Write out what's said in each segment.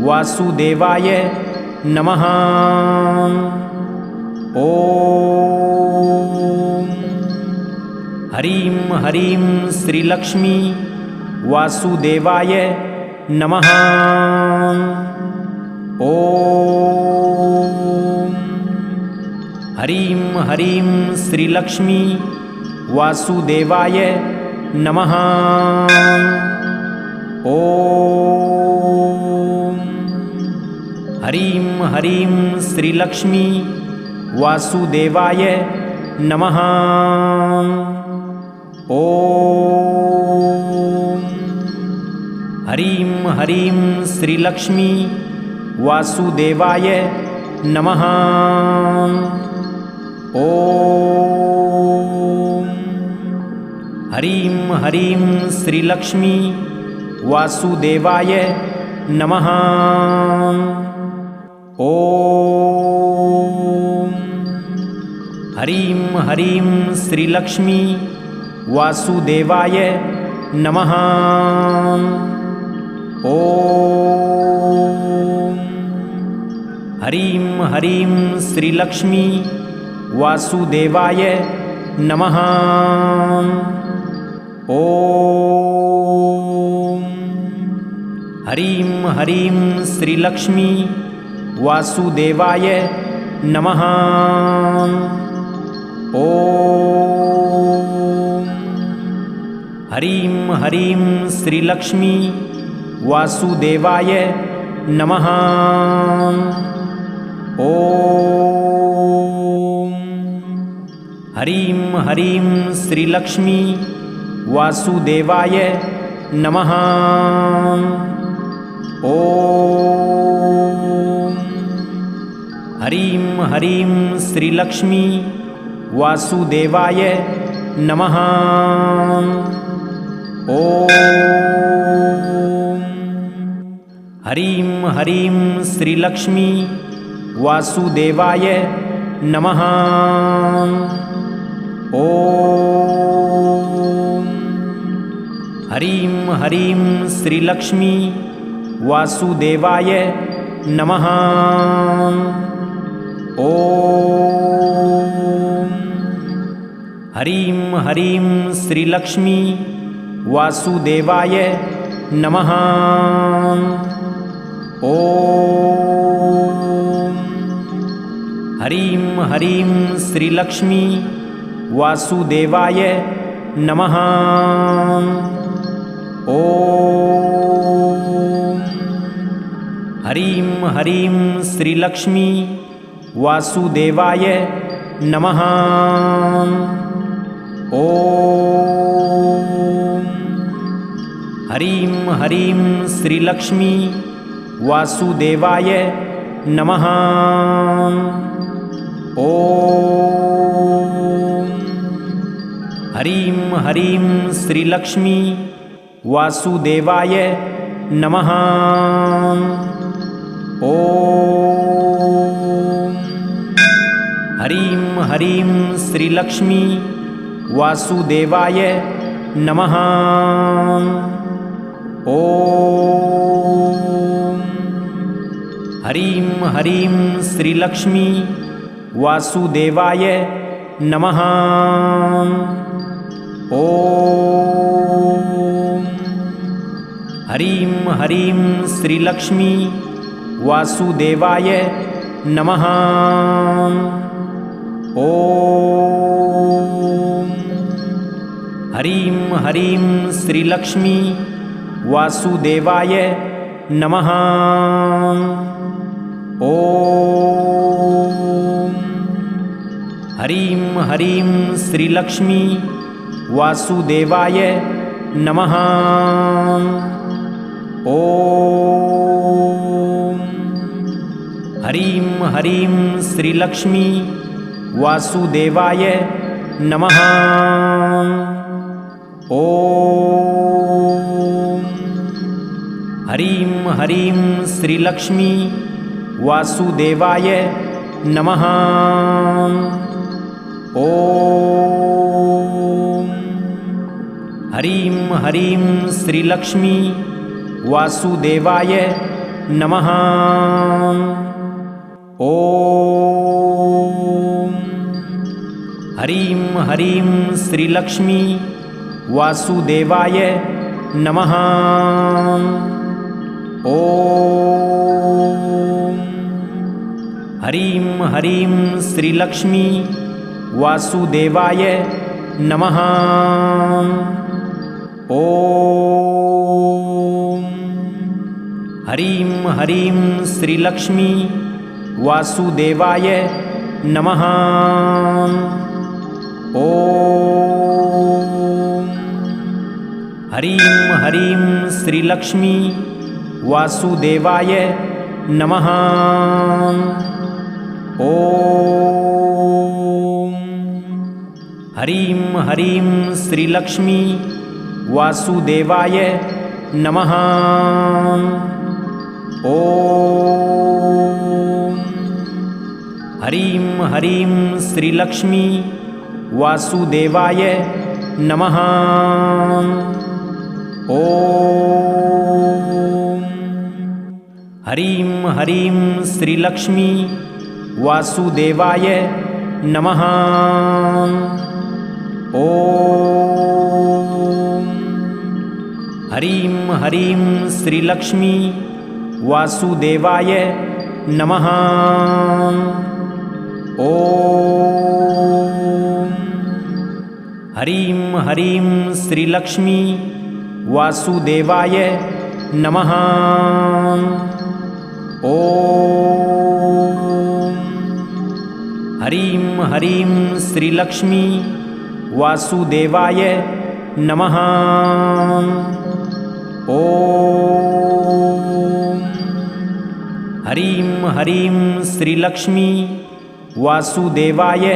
वासुदेवाय नमः। ॐ ह्रीं ह्रीं श्रीलक्ष्मी वासुदेवाय नमः। ॐ ह्रीं ह्रीं श्रीलक्ष्मी वासुदेवाय नमः। ॐ ह्रीं ह्रीं श्रीलक्ष्मी वासुदेवाय नमः। ॐ ह्रीं ह्रीं श्रीलक्ष्मी वासुदेवाय नमः। ॐ ह्रीं ह्रीं श्रीलक्ष्मी वासुदेवाय नमः। ॐ ह्रीं ह्रीं श्रीलक्ष्मी वासुदेवाय नमः। ॐ ह्रीं ह्रीं श्रीलक्ष्मी वासुदेवाय नमः। ॐ ह्रीं ह्रीं श्रीलक्ष्मी वासुदेवाय नमः। ॐ ह्रीं ह्रीं श्रीलक्ष्मी वासुदेवाय नमः। ॐ ह्रीं ह्रीं श्रीलक्ष्मी वासुदेवाय नमः। ॐ ह्रीं ह्रीं श्रीलक्ष्मी वासुदेवाय नमः। ॐ ह्रीं ह्रीं श्रीलक्ष्मी वासुदेवाय नमः। ॐ ह्रीं ह्रीं श्रीलक्ष्मी वासुदेवाय नमः। ॐ ह्रीं ह्रीं श्रीलक्ष्मी वासुदेवाय नमः। ॐ ह्रीं ह्रीं श्रीलक्ष्मी वासुदेवाय नमः। ॐ ह्रीं ह्रीं श्रीलक्ष्मी वासुदेवाय नमः। ॐ ह्रीं ह्रीं श्रीलक्ष्मी वासुदेवाय नमः। ॐ ह्रीं ह्रीं श्रीलक्ष्मी वासुदेवाय नमः। ॐ ह्रीं ह्रीं श्रीलक्ष्मी वासुदेवाय नमः। ॐ ह्रीं ह्रीं श्रीलक्ष्मी वासुदेवाय नमः। ॐ ह्रीं ह्रीं श्रीलक्ष्मी वासुदेवाय नमः। ॐ ह्रीं ह्रीं श्रीलक्ष्मी वासुदेवाय नमः। ॐ ह्रीं ह्रीं श्रीलक्ष्मी वासुदेवाय नमः। ॐ ह्रीं ह्रीं श्रीलक्ष्मी वासुदेवाय नमः। ॐ ह्रीं ह्रीं श्रीलक्ष्मी वासुदेवाय नमः। ॐ ह्रीं ह्रीं श्रीलक्ष्मी वासुदेवाय नमः। ॐ ह्रीं ह्रीं श्रीलक्ष्मी वासुदेवाय नमः। ॐ ह्रीं ह्रीं श्रीलक्ष्मी वासुदेवाय नमः। ॐ ह्रीं ह्रीं श्रीलक्ष्मी वासुदेवाय नमः। ॐ ह्रीं ह्रीं श्रीलक्ष्मी वासुदेवाय नमः। ॐ ह्रीं ह्रीं श्रीलक्ष्मी वासुदेवाय नमः। ॐ ह्रीं ह्रीं श्रीलक्ष्मी वासुदेवाय नमः। ॐ ह्रीं ह्रीं श्रीलक्ष्मी वासुदेवाय नमः। ॐ ह्रीं ह्रीं श्रीलक्ष्मी वासुदेवाय नमः। ॐ ह्रीं ह्रीं श्रीलक्ष्मी वासुदेवाय नमः। ॐ ह्रीं ह्रीं श्रीलक्ष्मी वासुदेवाय नमः। ॐ ह्रीं ह्रीं श्रीलक्ष्मी वासुदेवाय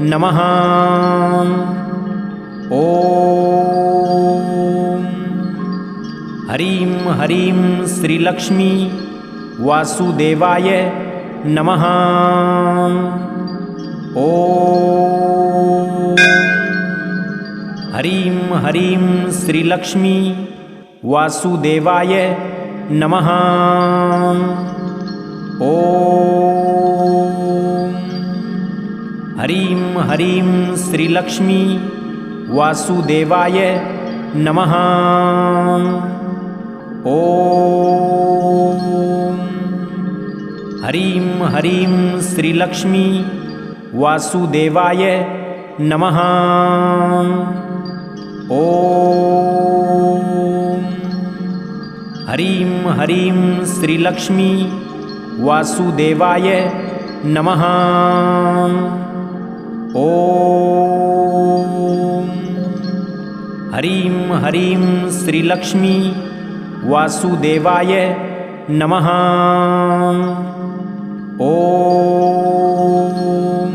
नमः। ॐ ह्रीं ह्रीं श्रीलक्ष्मी वासुदेवाय नमः। ॐ ह्रीं ह्रीं श्रीलक्ष्मी वासुदेवाय नमः। ॐ ह्रीं ह्रीं श्रीलक्ष्मी वासुदेवाय नमः। ॐ ह्रीं ह्रीं श्रीलक्ष्मी वासुदेवाय नमः। ॐ ह्रीं ह्रीं श्रीलक्ष्मी वासुदेवाय नमः। ॐ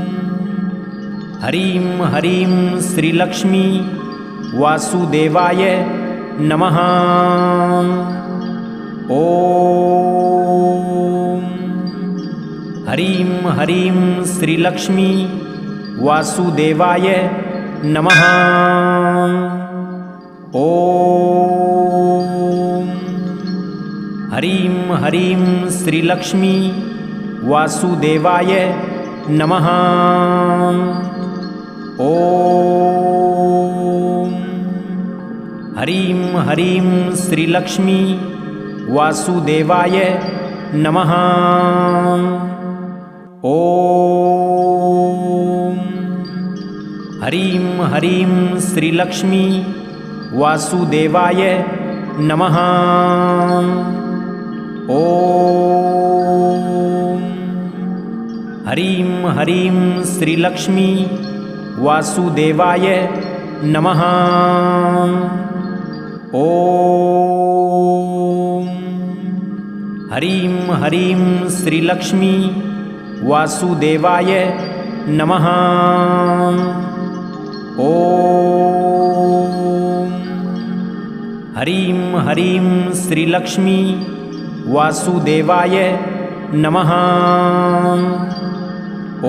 ह्रीं ह्रीं श्रीलक्ष्मी वासुदेवाय नमः। ॐ ह्रीं ह्रीं श्रीलक्ष्मी वासुदेवाय नमः। ॐ ह्रीं ह्रीं श्रीलक्ष्मी वासुदेवाय नमः। ॐ ह्रीं ह्रीं श्रीलक्ष्मी वासुदेवाय नमः। ॐ ह्रीं ह्रीं श्रीलक्ष्मी वासुदेवाय नमः। ॐ ह्रीं ह्रीं श्रीलक्ष्मी वासुदेवाय नमः। ॐ ह्रीं ह्रीं श्रीलक्ष्मी वासुदेवाय नमः। ॐ ह्रीं ह्रीं श्रीलक्ष्मी वासुदेवाय नमः। ॐ ह्रीं ह्रीं श्रीलक्ष्मी वासुदेवाय नमः। ॐ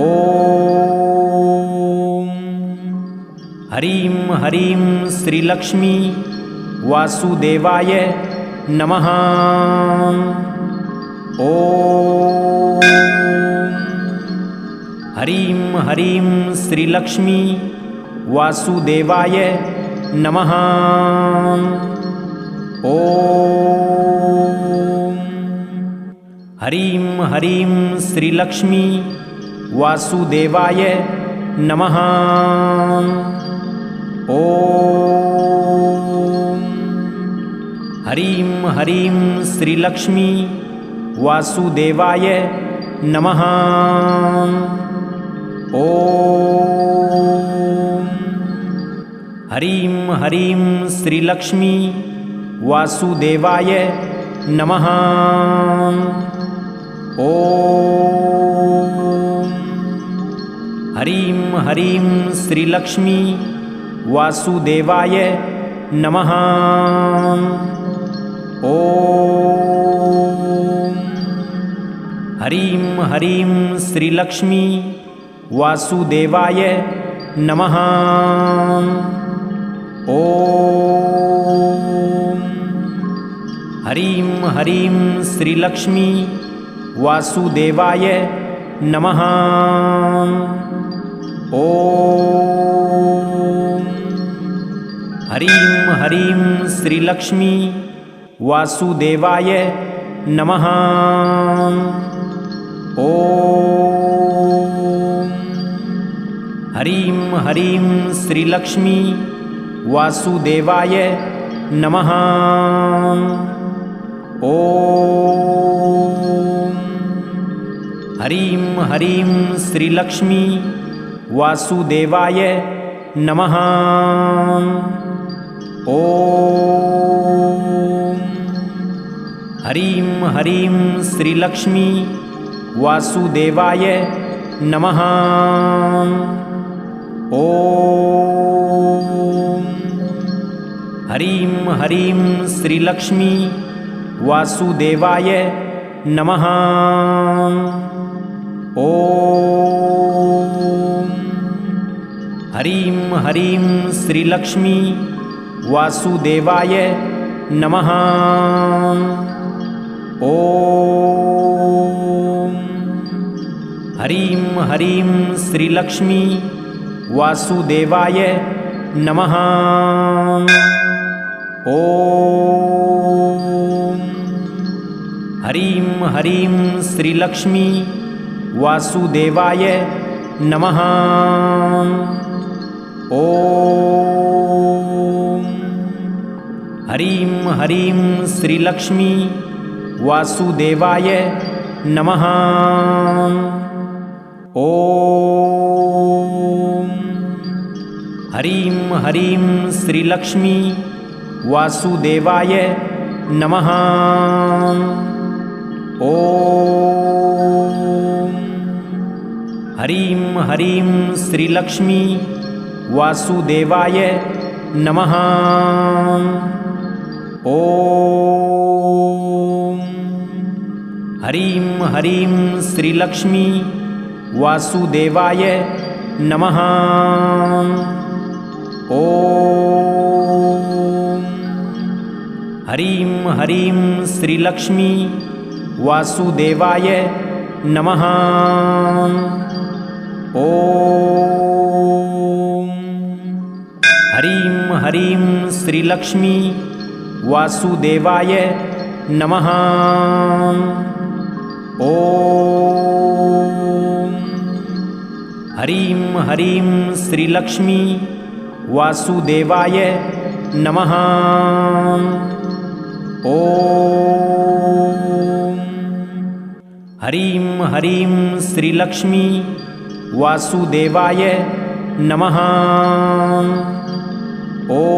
ह्रीं ह्रीं श्रीलक्ष्मी वासुदेवाय नमः। ॐ ह्रीं ह्रीं श्रीलक्ष्मी वासुदेवाय नमः। ॐ ह्रीं ह्रीं श्रीलक्ष्मी वासुदेवाय नमः। ॐ ह्रीं ह्रीं श्रीलक्ष्मी वासुदेवाय नमः। ॐ ह्रीं ह्रीं श्रीलक्ष्मी वासुदेवाय नमः। ॐ ह्रीं ह्रीं श्रीलक्ष्मी वासुदेवाय नमः। ॐ ह्रीं ह्रीं श्रीलक्ष्मी वासुदेवाय नमः। ॐ ह्रीं ह्रीं श्रीलक्ष्मी वासुदेवाय नमः। ॐ ह्रीं ह्रीं श्रीलक्ष्मी वासुदेवाय नमः। ॐ ह्रीं ह्रीं श्रीलक्ष्मी वासुदेवाय नमः। ॐ ह्रीं ह्रीं श्रीलक्ष्मी वासुदेवाय नमः। ॐ ह्रीं ह्रीं श्रीलक्ष्मी वासुदेवाय नमः। ॐ ह्रीं ह्रीं श्रीलक्ष्मी वासुदेवाय नमः। ॐ ह्रीं ह्रीं श्रीलक्ष्मी वासुदेवाय नमः। ॐ ह्रीं ह्रीं श्रीलक्ष्मी वासुदेवाय नमः। ॐ ह्रीं ह्रीं श्रीलक्ष्मी वासुदेवाय नमः। ॐ ह्रीं ह्रीं श्रीलक्ष्मी वासुदेवाय नमः। ॐ ह्रीं ह्रीं श्रीलक्ष्मी वासुदेवाय नमः। ॐ ह्रीं ह्रीं श्रीलक्ष्मी वासुदेवाय नमः। ॐ ह्रीं ह्रीं श्रीलक्ष्मी वासुदेवाय नमः। ॐ ह्रीं ह्रीं श्रीलक्ष्मी वासुदेवाय नमः। ॐ ह्रीं ह्रीं श्रीलक्ष्मी वासुदेवाय नमः। ॐ ह्रीं ह्रीं श्रीलक्ष्मी वासुदेवाय नमः। ॐ ह्रीं ह्रीं श्रीलक्ष्मी वासुदेवाय नमः। ॐ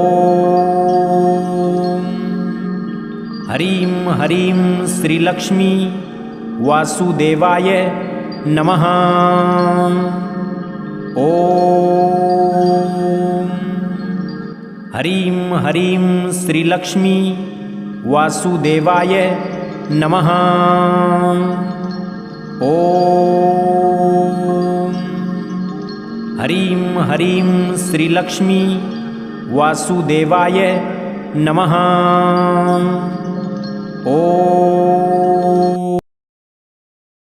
ह्रीं ह्रीं श्रीलक्ष्मी वासुदेवाय नमः। ॐ ह्रीं ह्रीं श्रीलक्ष्मी वासुदेवाय नमः। ॐ ह्रीं ह्रीं श्रीलक्ष्मी वासुदेवाय नमः। ॐ